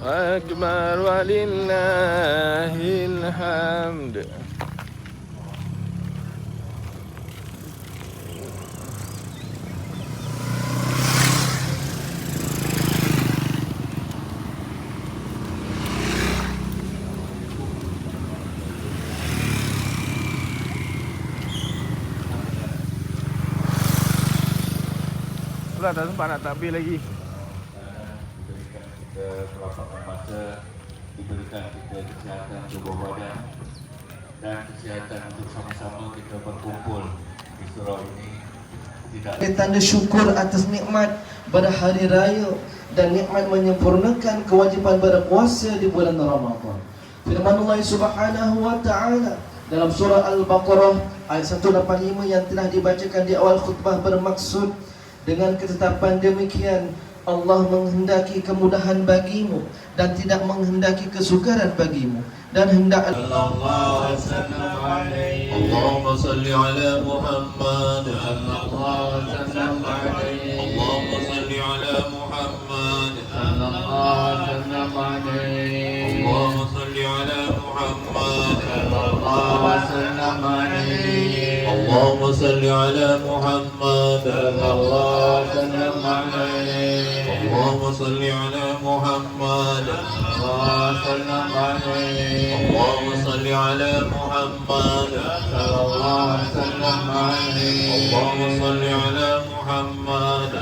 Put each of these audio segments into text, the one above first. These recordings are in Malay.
Akbar walillahil hamd. Sudah tak sempat nak takbir lagi. Kita kelapatan mata, diberikan kita kesihatan tubuh badan dan kesihatan untuk sama-sama kita berkumpul di surau ini. Tanda syukur atas nikmat pada hari raya dan nikmat menyempurnakan kewajipan berpuasa di bulan Ramadan. Firman Allah Subhanahu wa taala dalam surah Al-Baqarah ayat 185 yang telah dibacakan di awal khutbah bermaksud dengan ketetapan demikian Allah menghendaki kemudahan bagimu dan tidak menghendaki kesukaran bagimu dan hendak Allahumma salli ala Muhammad. Allahumma salli ala Muhammad. Allahumma salli ala Muhammad. اللهم صل على محمد. اللهم صل على محمد. اللهم صل على محمد. اللهم صل على محمد.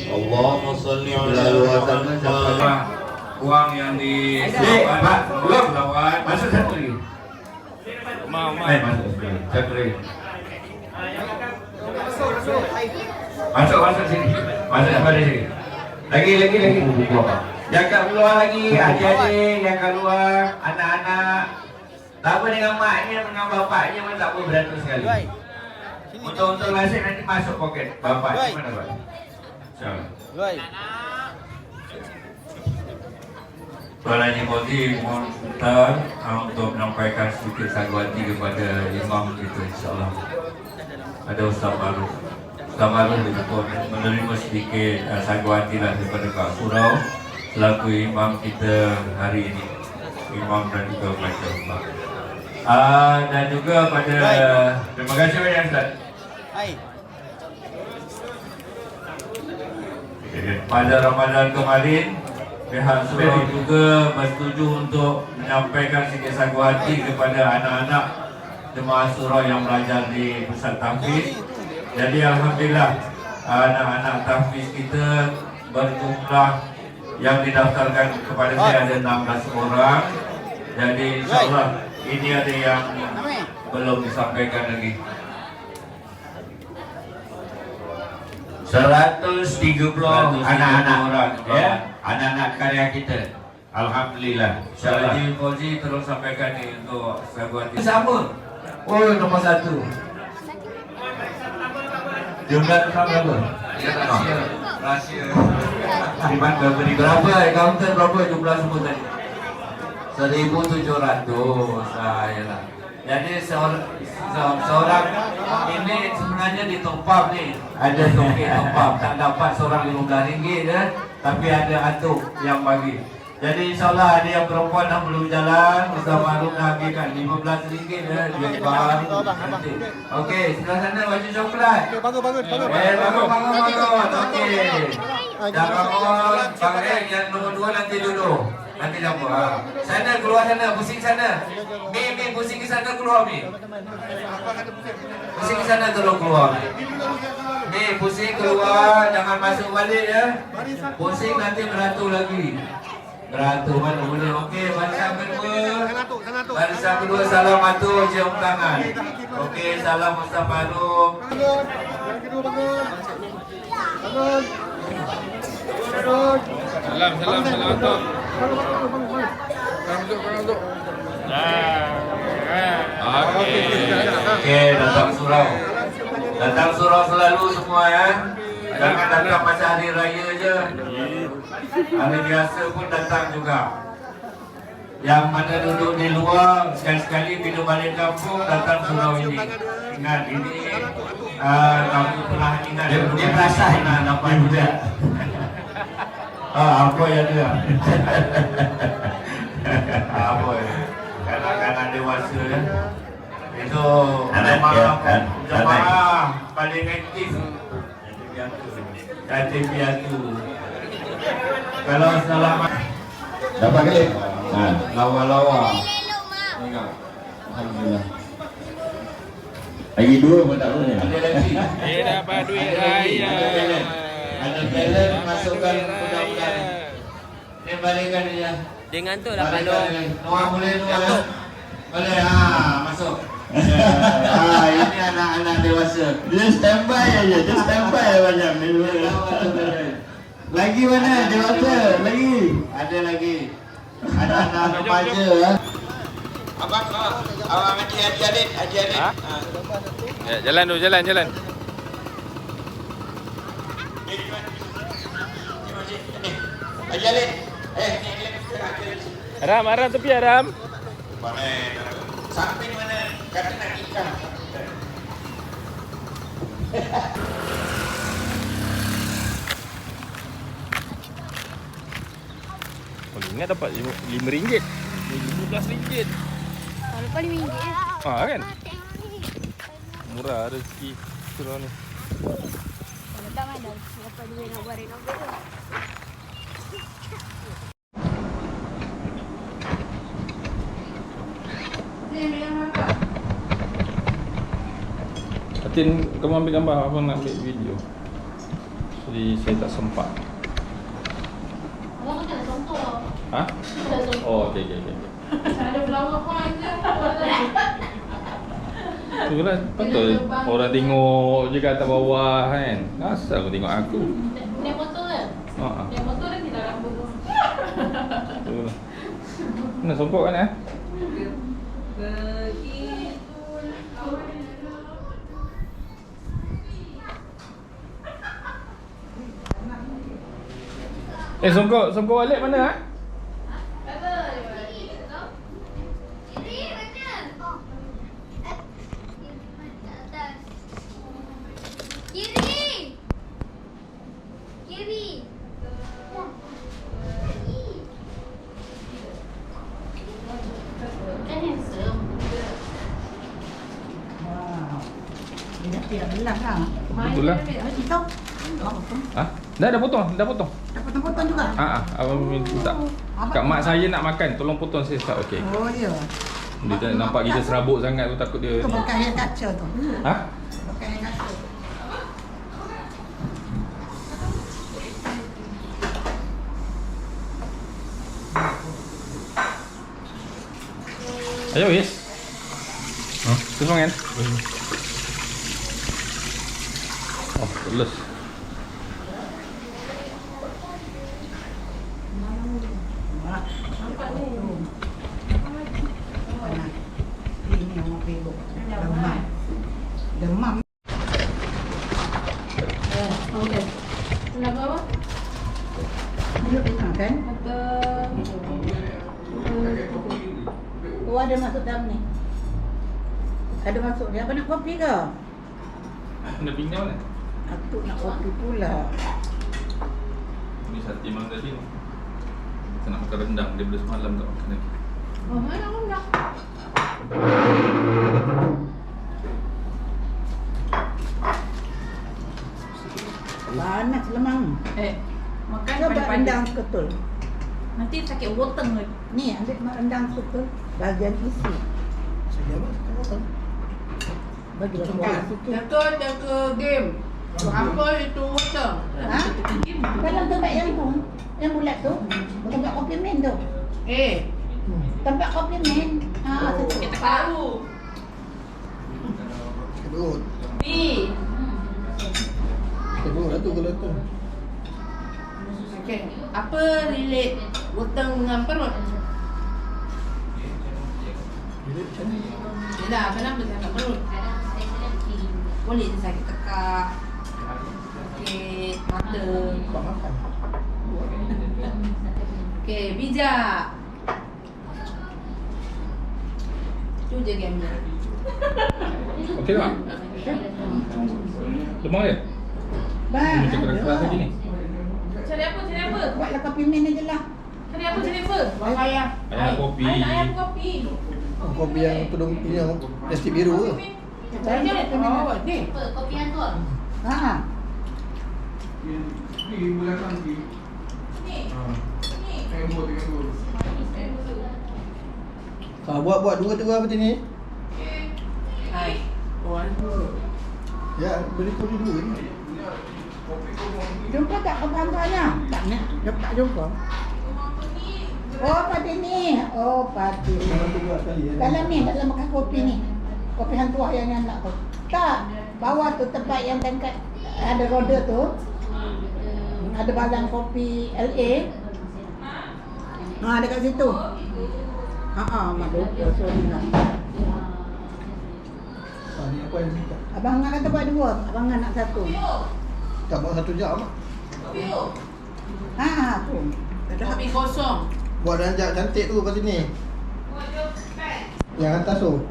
اللهم صل على محمد. Uang yang di Pak, belum lawat. Masuk satu lagi. Masuk satu lagi. Masuk sini. Masuk pada sini. Lagi. Jangan keluar lagi. Adik-adik yang keluar, anak-anak. Tak apa dengan maknya, dengan bapaknya pun tak apa beratus sekali. Untuk nasib nanti masuk poket bapak. Mana Pak? Insya-Allah. Tuan Haji Fauzi mohon minta untuk menyampaikan sedikit sagwati kepada imam kita, insyaAllah. Ada Ustaz Maruf. Ustaz Maruf untuk menerima sedikit sagwati lah daripada Kak Surau selaku imam kita hari ini, imam dan juga baca umat. Dan juga pada terima kasih banyak Ustaz. Pada Ramadan kemarin pihak surau juga bersetuju untuk menyampaikan sikit sagu hati kepada anak-anak jemaah surau yang belajar di pusat tahfiz. Jadi alhamdulillah anak-anak tahfiz kita berjumlah yang didaftarkan kepada saya ada 16 orang. Jadi insyaAllah ini ada yang belum disampaikan lagi. 130 anak-anak orang ya, anak-anak karya kita. Alhamdulillah. Insya-Allah Haji Fauzi terus sampaikan ni untuk sahabat sama. Oh, nombor 1. Jumlah berapa? Rahsia. Di mana berapa? Akaunten berapa jumlah semua tadi? 1,700. Sayalah. Jadi seorang ini sebenarnya di top up ni. Ada tokek top up. Tak dapat seorang RM15 je, tapi ada atuk yang bagi. Jadi insyaAllah ada yang perempuan yang belum jalan, Ustaz Maruf dah hadirkan RM15 je, dia baru nanti. Okey, sebelah sana baju coklat. Bangun. Okey. Dah bangun. Bang yang nombor 2 nanti dulu. Nanti dah buat. Sana keluar sana, pusing sana. Mi pusing ke sana keluar Mi. Pusing ke sana tolong keluar. Mi pusing keluar, jangan masuk balik ya. Pusing nanti beratur lagi. Beratur mana boleh. Okey, barisan kedua. Barisan kedua salam atur cium tangan. Okey, salam Ustaz Faruk. Yang kedua bangun. Salam atur. Okey, datang surau. Datang surau selalu semua ya. Jangan datang masa hari raya je. Hari biasa pun datang juga. Yang mana duduk di luar, sekali-sekali bila balik kampung datang surau ini. Ingat ini Kamu pernah ingat Dia perasan nak dapat juga. Apa ya dia? Apa ya? Kanak-kanak dewasa ya. Itu Anak memang ya, kan? jemaah paling aktif. Yatim piatu. Kalau selama Berapa kali? Nah, lawa-lawa. alhamdulillah. Lagi 2 pun tak boleh. Ada lagi. Dia dapat duit raya. Ada talent masukkan budak-budak. Ni balikkan dia. Dia ngantuk lah Pak Long. Noah boleh Noah. Boleh masuk. Ini anak-anak dewasa. Dia standby aja, dia standby banyak ni. Lagi mana dewasa? Lagi. Ada lagi. Anak-anak remaja. Abang, abang adik-adik. Ha? Ya, jalan dulu, jalan. Adik-adik. Aram tepi Aram. Samping mana? Kata nak ikan. Oh, ingat dapat RM5. RM15. Kalau lepas RM5 ya. Kan? Murah rezeki surau ni. Kalau tak ada dapat duit nak buat renovate tu. Atin, kamu ambil gambar, abang nak ambil video. Jadi saya tak sempat. Abang kena contoh. Ha? Oh, okey. Ada pelawak pun ada. Tu lah, betul. Orang tengok je kat atas bawah kan. Asal kau tengok aku. Dia foto ke? Ha. Dia foto dah kita dalam buku. Tu lah. Mana songkok kan eh? Songkok balik mana ah? Betul lah. Ha? Dah potong. Dah potong juga? Abang minta. Kat mak saya nak makan, tolong potong saya tak okey. Oh ya. Dia tak nampak kita serabut sangat tu takut dia. Itu bukan yang kaca tu. Ha? Bukan yang kaca. Ayo yes. Terus kan? Oh, teles. Ini yang mau peluk. Demam. Okey. Kenapa apa? Dia petang kan? Oh, ada masuk dalam ni. Ada masuk dia. Apa nak kopi ke? Nak pinjam kan? Aku nak kopi pula. Ni sate malam tadi. Kita nak makan rendang daripada semalam tak makan lagi. Oh, mana nak? Panas lemang. Makan Coba rendang ketul. Nanti sakit woteng lagi. Ni ambil rendang ketul. Bagian isi. Bagi kuah sikit. Jaga game. Apa itu woteng? Ha? Dalam tempat yang tu, yang bulat tu, tempat kopi men tu. Tempat kopi men. Kita tahu. Ni. Okey, apa relate woteng dengan perut? Yelah, kenapa sakit perut? Boleh dia sakit tekak, sakit mata. Okey, bijak. Tu je game dia. Okey tak? Lemang dia? Bang, Macam keras-keras lagi ni. Cari apa? Cari apa? buatlah kopi min aja lah. Cari apa? Cari apa? Ayam. Ayam kopi. Ayam kopi. Kopi yang tudung ini yang plastik biru ke? Cari kopi min. Oh, ni. Kopi yang tu. Ha. Buat dua macam ni. Hai. Ya, beli kopi dua ni. Jumpa tak kawan-kawannya? Tak nak. Tak jumpa. Oh, pada ni. Oh, pada. Dalam ni, dalam makan kopi ni. Kopi hantu yang anak tu. Tak. Bawah tu tempat yang dekat ada roda tu. Ada balang kopi LA. Ha, dekat situ. Madu. Ni apa yang minta? Abang Ngah kata buat dua. Abang Ngah nak satu. Tak buat 1 jam mak. Tu. Kopi kosong. Buat ranjak cantik tu kat sini. Yang atas tu.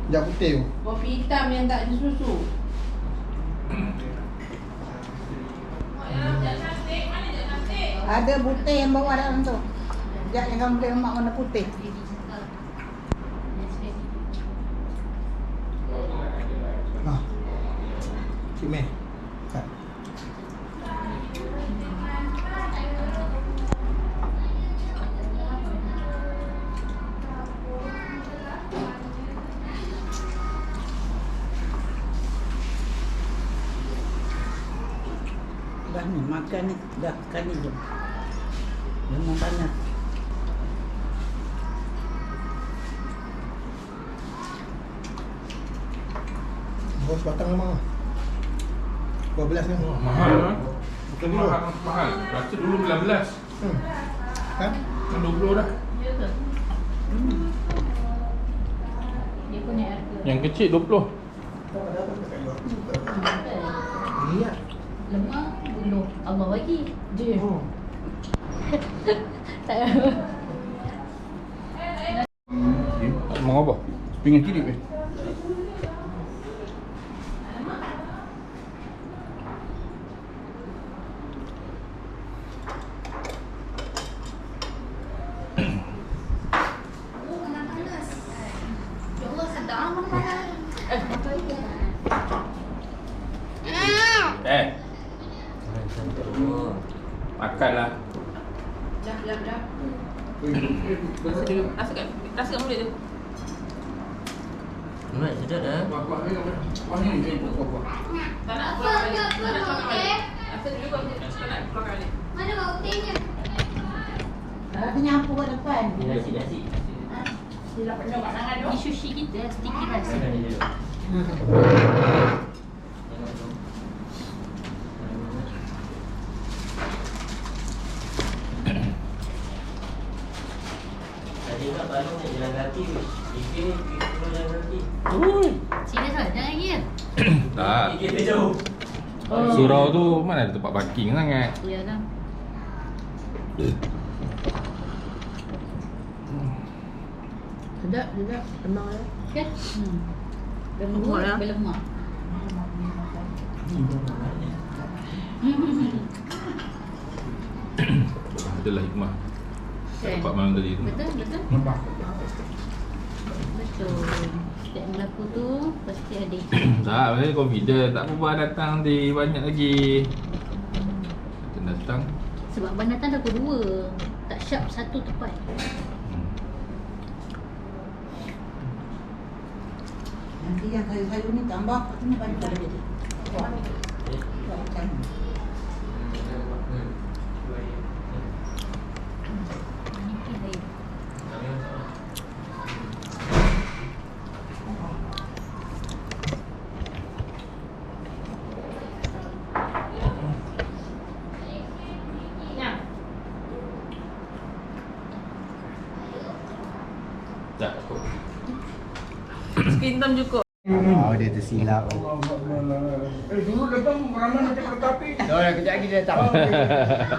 Ranjak putih tu. Kopi hitam yang tak ada susu. Ada putih yang bawa dalam tu. Sekejap yang kamu boleh lemak warna putih. Cik Meh. Kat. Dah ni, makan ni. Dah, sekali je. Memang panas. Bos batang memang. 12 ni. Mahal lah. Bukan mahal. Rasa dulu 19. Kan? Kan 20 dah. Ya ke? Dia punya harga. Yang kecil 20. Iya. Lemak dulu. Allah bagi. Je. Tak ada. Mau apa? Pingin kiri weh. Makanlah. Dah. Rasa kat mulut tu. Sedap dah. Tak nak keluar balik. Tak nak keluar balik. Rasa dulu kau nak keluar balik. Mana bau putihnya? Ada nyapu kat depan. Nasi. Dia penuh kat tangan tu. Ni sushi kita, sticky rice. Tadi nak balong nak jalan kaki. Fikir perlu jalan kaki. Serius lah, jangan lagi ya? Tak. Fikir dia jauh. Surau tu mana ada tempat parking sangat. Ya lah. Sedap. Memang lah. Kan? Berlemak lah. Berlemak. Itulah hikmah. Kan? Dapat malam tadi tu. Betul. Setiap berlaku tu pasti ada. Tak, saya confident. Tak apa datang nanti. Banyak lagi. Datang. Sebab abang datang dah pukul 2. Tak sharp satu tepat. Nanti yang sayur-sayur ni tambah kat sini banyak ada jadi. Buat ikan. Tak. Skin hitam cukup. Oh, dia tersilap. Dulu datang ramai macam kereta api. Kejap lagi dia datang.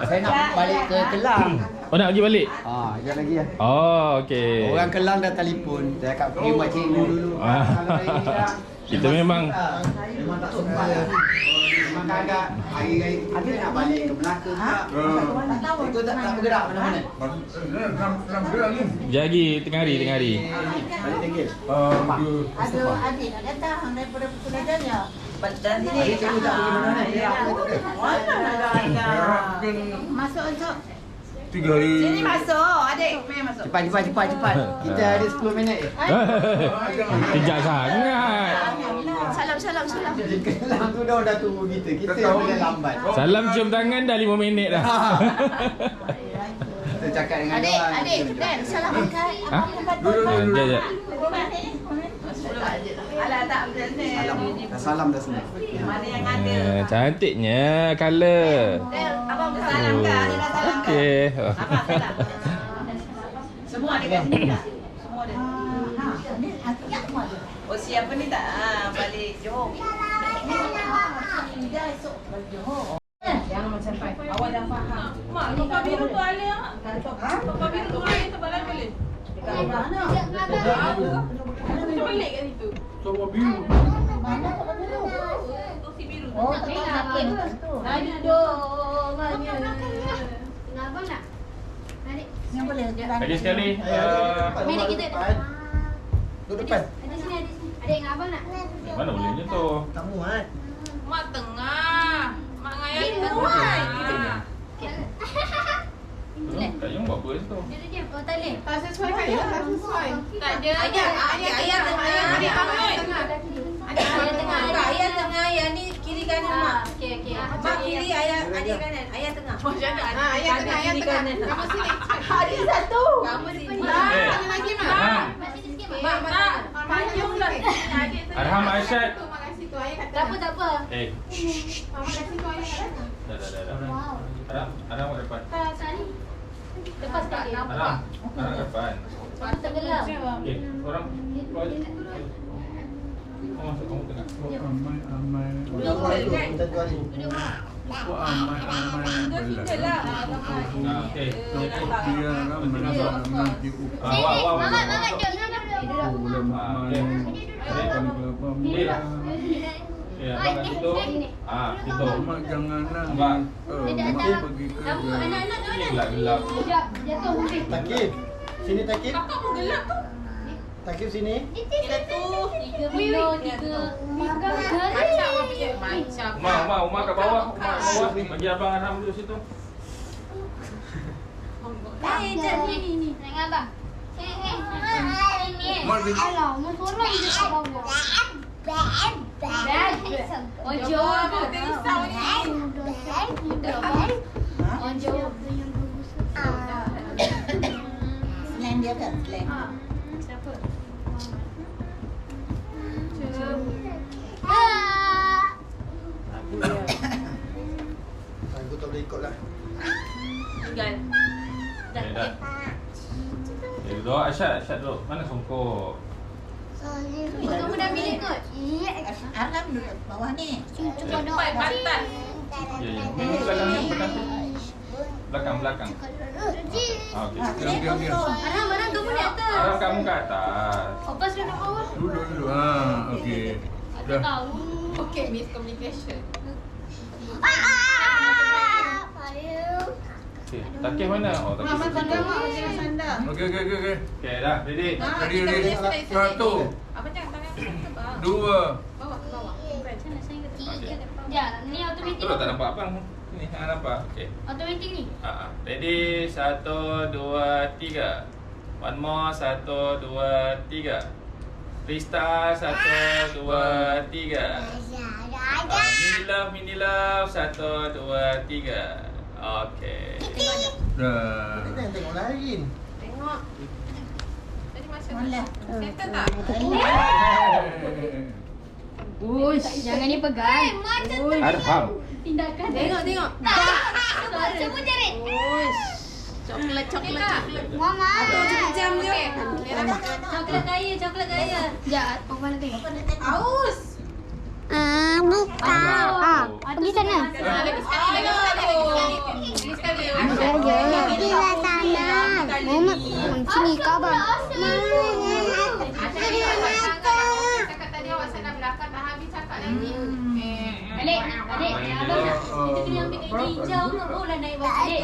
Saya nak balik ke Kelang. Oh, nak pergi balik? Kejap lagi lah. Oh, okey. Orang Kelang dah telefon. Saya cakap pergi mak cikgu dulu. Ah. Kalau hari ni dah. Kita memang Memang tak sempat lah. Memang agak hari-hari ada nak balik ke Melaka pula. Ikut tak bergerak mana-mana. Nak gerak ni. jagi tengah hari. Balik Tenggil. Ada adik nak datang daripada Pekulajan ya. Dan sini. Hari cikgu tak pergi mana-mana. Dia Mana nak ada. Masuk untuk 3 hari. sini masuk. Adik main masuk. Cepat. Kita ada 10 minit je. Kejap sangat. Salam. Kelang tu dah tunggu kita. Kita boleh lambat. Salam cium tangan dah 5 minit dah. Kita cakap dengan orang. Adik, Dan, salam makan. Ha? Jap. Alah tak berani. Salam dah semua. Mana yang ada. Cantiknya colour. Abang salam kan? Dia dah salam kan? Okey. Abang salam. Semua ada kat sini tak? Semua ada. Ni akhirnya semua ada. Oh siapa ni tak? Balik Johor. Dia esok balik Johor. Jangan macam Pai. Awak dah faham. Mak, Papa biru tu alih tak? Papa biru tu alih sebab lain boleh. Dekat mana? Macam pelik kat situ. Sawa biru. Mana Papa biru? Kursi biru. Oh, tak sakit. Aduh, banyak. Nak abang tak? Adik. Yang boleh. Lagi sekali. Minit kita. Duduk depan. Ada sini. Adik dengan abang nak? Mana boleh je tu? Tak muat. Mak tengah. Mak dengan ayah Ini tengah. Kak Yung buat apa situ? Dia diam. Oh, tak boleh. Tak sesuai kan? Tak sesuai. Tak ada. Ayah tengah. Ayah tengah. Ayah tengah. Ayah tengah, ayah ni kiri kanan mak. Okey. Mak kiri, ayah adik kanan. Ayah tengah. Macam mana? Ayah tengah. Kamu sini. Adik satu. Kamu sini. Eh. Ada lagi mak. Mak. Mak sini sikit, Mak. Mak, panjang lah. Adik tu. Arham Aisyad. Mak kasih tu ayah kata. Tak apa. Eh. Mak kasih tu ayah kata. Dah. Arham kat depan. Tak, sini. Lepas tak? Arham kat depan. Aku tenggelam. Okey, orang keluar je. Kau masuk kamu tengah. Amai. Duduk mak. Dua kita lah. Okey. Dia ramai nanti Mamat, jom. boleh main. Ya, abang kat situ. Situ. Mak jangan Abang. Mak pergi kerja. Anak-anak Ini gelap-gelap. Sekejap, jatuh mungkin. Takib. Sini Takib. Kakak pun gelap tu. Takib sini. Satu. 3 kilo, 3 Macam apa punya? Macam. Umar kat bawah. Bagi abang Arham duduk situ. Jom ni. Dengan abang. Mak pergi. Alah, umur sorang je kat bawah. Bad. Ojo. Dia risau ni. Ojo. Selain dia kan? Selain. Siapa? Aku tak boleh ikut lah. Tinggal. Okay, dah. Duduk. Aisyad duduk. Mana songkok? Kamu dah pilih kot? Alam duduk bawah ni. Cepat pantat. Ya. Ini belakang. Belakang. Okey. Diam. Arham, kamu di atas. Arham kamu kat atas. Opas duduk bawah. Duduk. Okey. Dah. Tahu. Okay, miscommunication. Okey. Takif mana? Oh, Takif. Mama sandar mak jangan sandar. Okey. Okey, dah. Ready? Ready. Satu. Apa jangan tangan ke bawah? 2. Bawa ke bawah. Macam nak saya kata. Sekejap, ni automatik. Terus tak nampak abang. Ni jangan nampak. Okey. Automatik ni. Ready? 1, 2, 3. One more. 1, 2, 3. Restart. 1, 2, 3. Mini love. 1, 2, 3. Okey. Dah. Kita tengok lain. Tengok. Tadi macam Molek. settle tak? Uish, jangan ni pegang. Arham. Tindakan. Tengok. Tak. Sebut jarit. Uish. Coklat. Mama. Jam dia. Coklat gaya. Sekejap, Mama nak tengok. Aus. Bukan. Pergi sana. Lagi sekali. Pergilah sana. Mama, sini kau abang. Cakap tadi awak sana belakang tak habis cakap lagi. Adik, abang nak kita kena ambil kain hijau tu barulah naik bawah adik.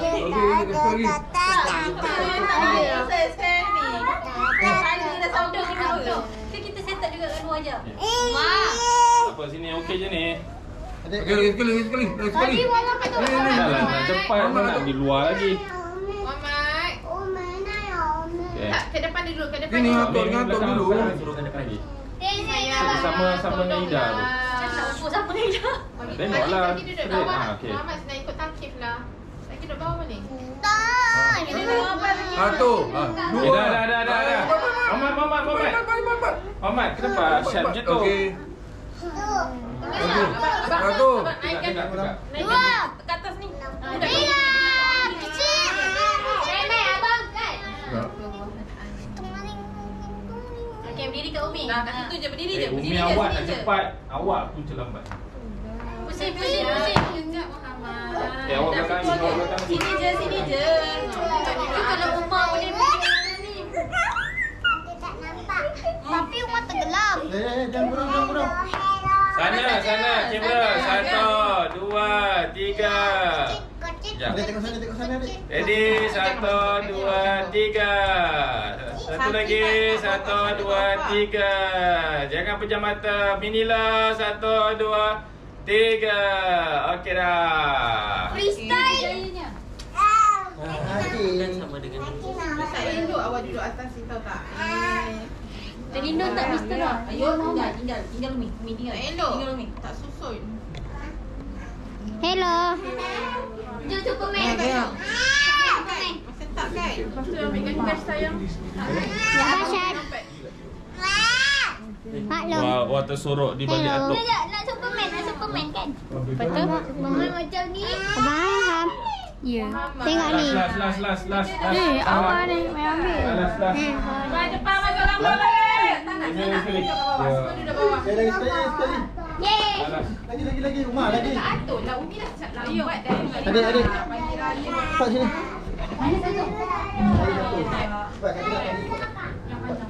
Kita set up juga kat luar je. Mak. Apa sini okey je ni. Sekali. Tadi Mama kata Dah lah, nak cepat pun nak di luar lagi. Mamat. Okay. Tak, ke depan dulu, ke depan Sini, dulu. ngatur dulu. Suruhkan depan lagi. Saya Sama dengan Ida tu. Sama sama dengan Ida. Tengoklah. Lagi duduk Straight. bawah. Okey. Mamat nak ikut takif lah. Lagi duduk bawah boleh? Tak. Kita duduk bawah lagi. Satu. Eh, dah. Mamat, kenapa sharp je tu? Okey. Satu. Tegak. Dua. Ke atas ni. Tiga. Kecil. Remeh abang kan? Okey, berdiri kat Umi. Kat situ je, berdiri je. Umi awak nak cepat, awak pun terlambat. Pusing. Sekejap Muhammad. Awak belakang ni. Sini je. Itu kalau Umar boleh berdiri ni. Tapi rumah tenggelam. Jangan burung. Sana, kamera. 1, 2, 3. Adik tengok sana adik. Ready, 1, 2, 3. Satu lagi, 1, 2, 3. Jangan pejam mata. Minilah, 1, 2, 3. Okey dah. Freestyle. Tak elok awak duduk atas ni tahu tak? Terlindung tak Mr. Dah? Ayo, tinggal Umi. Tinggal Umi. Tak susun. Hello. Jom Superman. Masa tak kan? Lepas tu ambilkan cash sayang. Ya, Basyad. Maklum. Wah, tersorok di balik Hello. atuk. Nak Superman kan? Betul. Mama macam ni. Faham. Ya. Tengok ni. Last. Awak ni main ambil. Last. Depan masuk gambar balik. Tak nak. Sekali. Semua duduk bawah. Sekali. Yeay. Lagi rumah lagi. Tak atur lah. Umi dah lambat dah. Adik. Pagi raya. Cepat sini.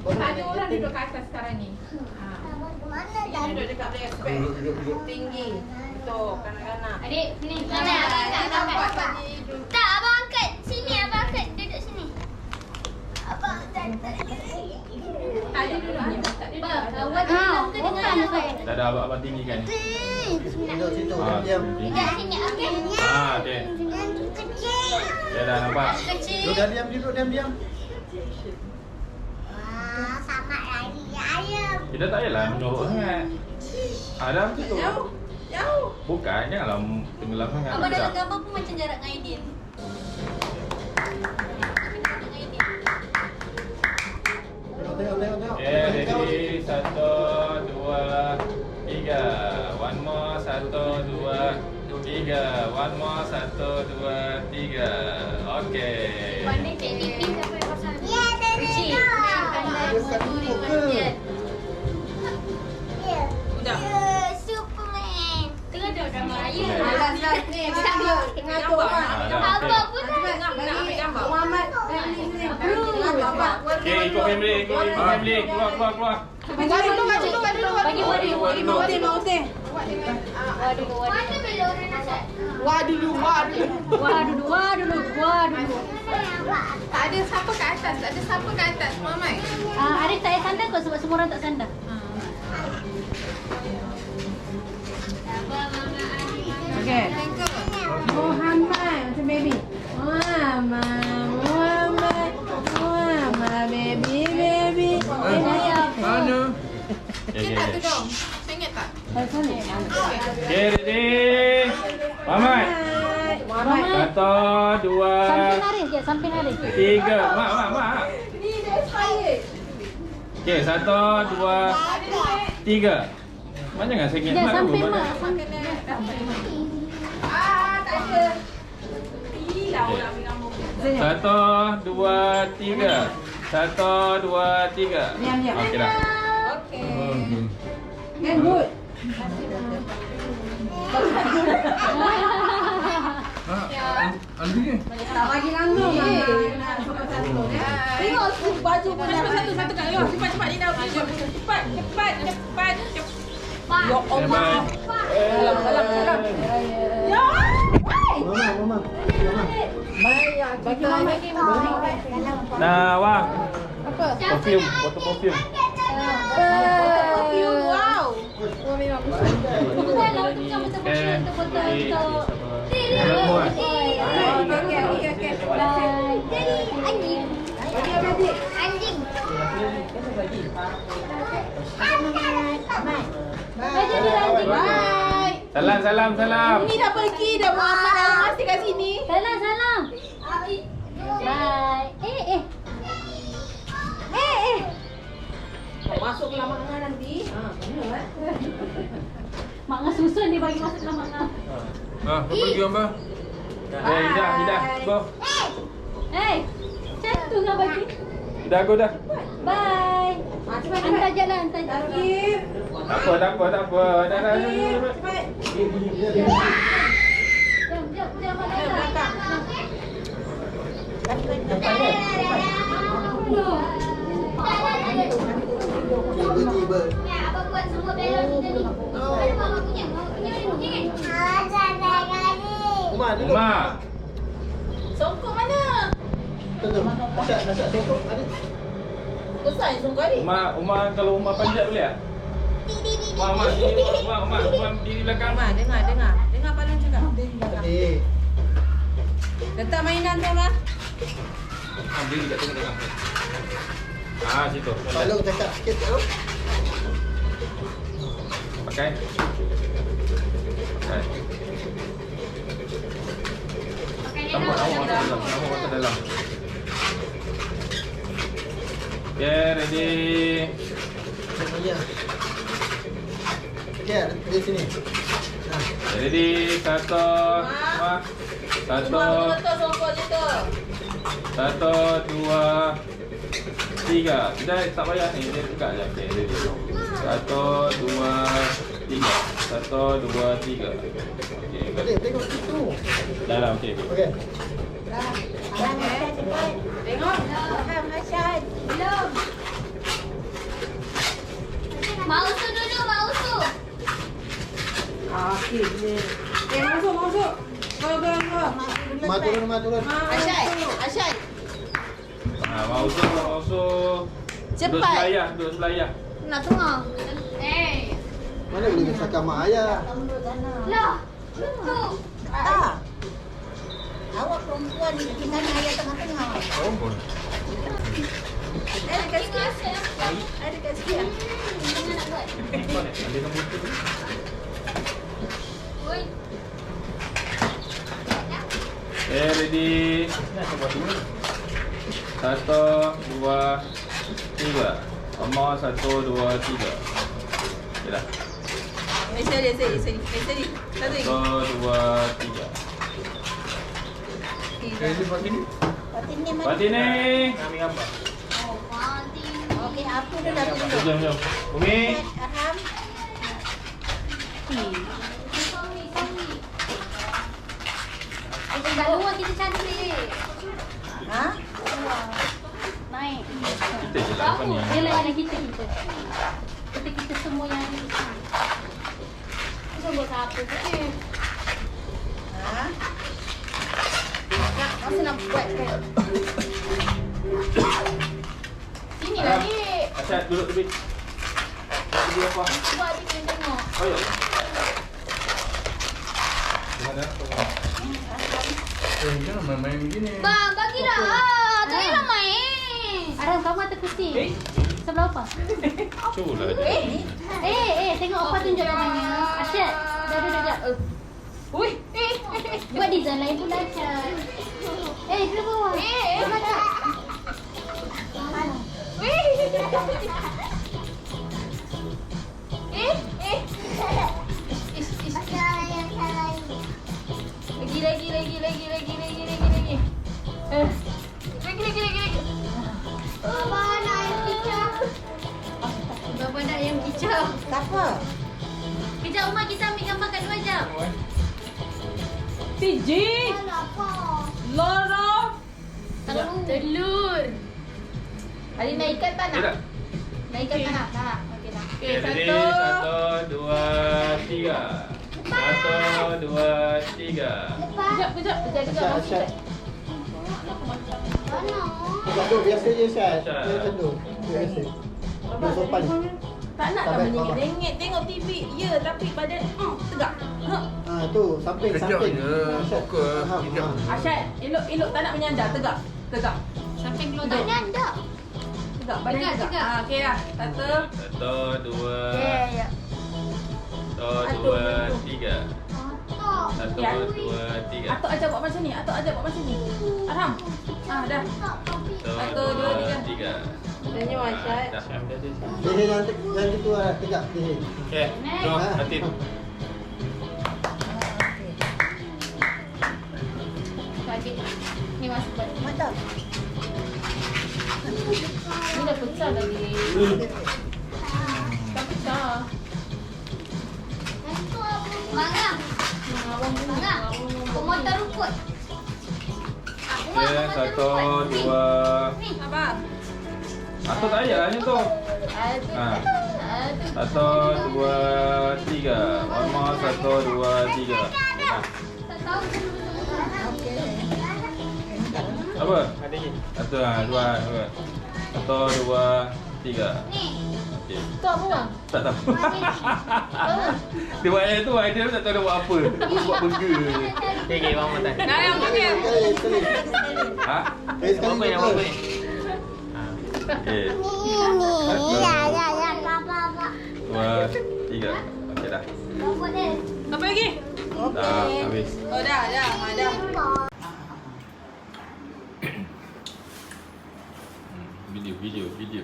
Tak ada orang duduk kat atas sekarang ni. Dia duduk dekat aspek tinggi. Untuk kanak-kanak. Adik, sini. Nampak tadi duduk. Tak, abang angkat. Sini, abang angkat. Duduk sini. Abang tak. Tadi duduk ni. Tak duduk. Awak dalam ke dengan abang? Dah ada abang tinggi kan? Duduk situ diam. Dekat sini, okey. Okey. Kecil. Dia dah nampak. Kecil. Duduk diam. Wah, sama lagi ayam. Kita tak payahlah menyorok sangat. Ada macam tu. Jauh. Bukan, janganlah tenggelam sangat. Abang dalam gambar pun macam jarak dengan Aidil. Tengok. Ready, 1, 2, 3. One more, 1, 2, 3. One more, 1, 2, 3. Okay. Pandai cek lipi siapa yang pasal? Ya, Kecil. Udah. Superman. Tengah ada gambar ayam. Alas dah ni. Tengah tu. Abang pun Nak ambil gambar. Muhammad. Okay, ikut family. Keluar. Bagi dulu. Bagi Maudin. mana belon Nasad? Wah dulu. Tak ada siapa kat atas. Muhammad. Arif tak payah sandar kau sebab semua orang tak sandar. Okay. Muhammad macam baby. Muhammad, baby. Mana? Ingat tu dong. Ingat tak? Okay, ready. Mamat. 1, 2, Samping Arif. 3. Mak. Okay, 1, 2, 3. Mak jangan sengit mak dulu. Samping mak. Tak ada. Hilang lah ambil gambar. Satu, dua, tiga. Satu, dua, tiga. Okey dah. Kan good. Andi. Tak bagi langsung. Tengok baju pun dah satu kat luar. Cepat Lina. Cepat. Ya Allah. Salam. Ya. Mama. Bagi mama. Nah, Wang. Apa? Perfume, botol perfume. Perfume. Wow. Oh memang. Bukan lah, macam betul-betul untuk Okey. anjing. Bye. Salam. Ini dah pergi dah Muhammad dah masih kat sini. Salam. Bye. Masuk ke mak Ngah nanti. Mak Ngah susun dia bagi masuk dalam Mak Ngah. Pergi Mbak. Ida, go. Macam tu Ngah bagi. Ida, go dah. Bye. Hantar jalan. Akif. Tak apa. Dah. Cepat. Jom belakang. Tiba-tiba. Apa buat semua belon kita ni? Ada mama punya. Kunyit kan? Mak. Songkok mana? Betul. Masak songkok ada. Besar songkok ni. Umar kalau Umar panjat boleh tak? Umar diri belakang. Dengar Palun cakap. Eh. Letak mainan tu lah. Diri kat tengah. Situ. Palung cakap sikit tu. Pakai. Tambah awak ke dalam. Okay, ready. Ya. Okey, di sini. Ready, satu, Letak songkok je tu. satu, dua, tiga. Tak payah ni, dia tegak je. Okay, ready. Satu, dua, tiga. Satu, dua, tiga. Okay, good. Tengok situ. Dah, okey. Okey. Tengok. Faham Hasyad. Belum. Mausu dulu, mausu. Akif ni. Masuk. Go. Mak turun. Asyad. Mausu. Cepat. Duduk sebelah. Nak tengok. Mana boleh cakap mak ayah? Lah. Tu. Tak. Awak perempuan ni di sana ayah tengah-tengah. Dekat sikit. Mana nak buat? Oi. Okay, ready. Satu, dua, tiga. Omar, satu, dua, tiga. Okay dah. Seri. Satu, dua, tiga. Fatini. Kami apa? Oh, Fati. Okey, apa dia dah tunjuk? Jom. Umi. Arham. Suami. Kat luar kita cantik. Ha? Naik. Kita je lah apa ni. Dia lain kita. Kita semua yang ni. Kita buat apa ke? Ha? Masa nak buat kan? Sini lah dik. Asyad duduk tepi. Tepi apa? Cuba adik yang tengok. Oh ya. Mana? Jangan main begini. Bang, bagilah. Tak payah main. Aram, kamu atas kursi. Sebelah apa? Culah je. Tengok apa tunjuk namanya. Asyad. Dah duduk. Ui. Buat design lain pula, Asyad. Ke bawah. Mana? Lagi. Gila. Baba nak ayam kicap. Baba nak ayam kicap. Siapa? Kejap Umar, kita ambil gambar kat luar jap. Fiji. Apa? Lorong. Telur. Hari nak ikan tak Okey nak? tak? Nak ikan tak nak? Tak. Okey dah. Okey, Ready? satu. 1, 2, 3. 1, 2, 3. Kejap. Asyad. Mana? Macam tu biasa je Asyad. Asyad. Macam tu. Biasa. Dia sopan. Tak nak Sampai tak bawah. menyengit tengok TV. Ya, tapi badan tegak. Tu samping. Kejap je. Asyad. Fokus. Faham. Kejap. Asyad, elok tak nak menyandar. Tegak. Samping keluar tak ada. Tegak, badan Tegak, tegak. tegak. Okey dah. Satu. 1, 2. Ya. 1, 2, 3. Tok. 1, 2, 3. Atok ajar buat macam ni. Arham. Dah. 1, 2, 3. Senyum Asyad. Leher yang itu tegak. Leher. Okey. Jom, Atin. Adik. Ni masuk balik. Mata. Ni dah pecah lagi. Tak pecah. Mangga. Mangga. Pemotor rukut. Okey, 1, 2. Ni. Abang. Atuk tak payah macam tu. Aduh. 1, 2, 3. One more. 1, 2, 3. Tak tahu. Apa? Ada lagi. 1, 2. 1, 2, 3. Ni. Okey. Tu apa bang? Tak tahu. Dia buat yang tu, dia tak tahu dia buat apa. Buat burger. Okey, bang makan. Nak yang okey. Sekali. Ha? Sekali. Yang apa ni? Okey. Ya, apa. 2, 3. Okey dah. Bawa dia. Apa lagi? Dah habis. Oh dah. Video.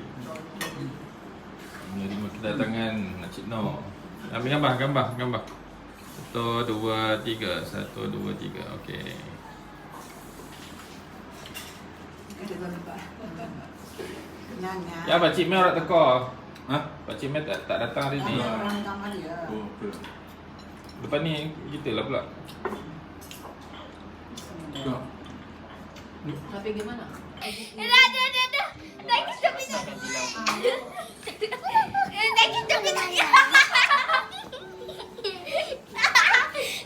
Menerima kedatangan Encik Noh. Ambil gambar. 1, 2, 3. 1, 2, 3. Okey. Ya, Pak Cik Mel nak teka. Pak Cik Mel tak datang hari ni. Lepas ni kita lah pula. Tapi gimana? Dah. Dah kita pergi. Dah kita pergi.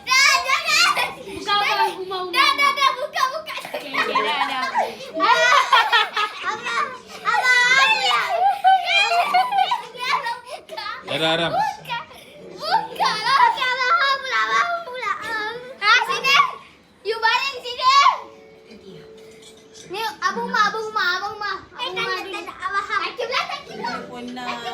Dah. Buka. Okey, dah. Dah. Buka lah. Pula. Sini. You baring sini. Ni Abang Ma. Tak. Abang. Tak. Abang. Tak.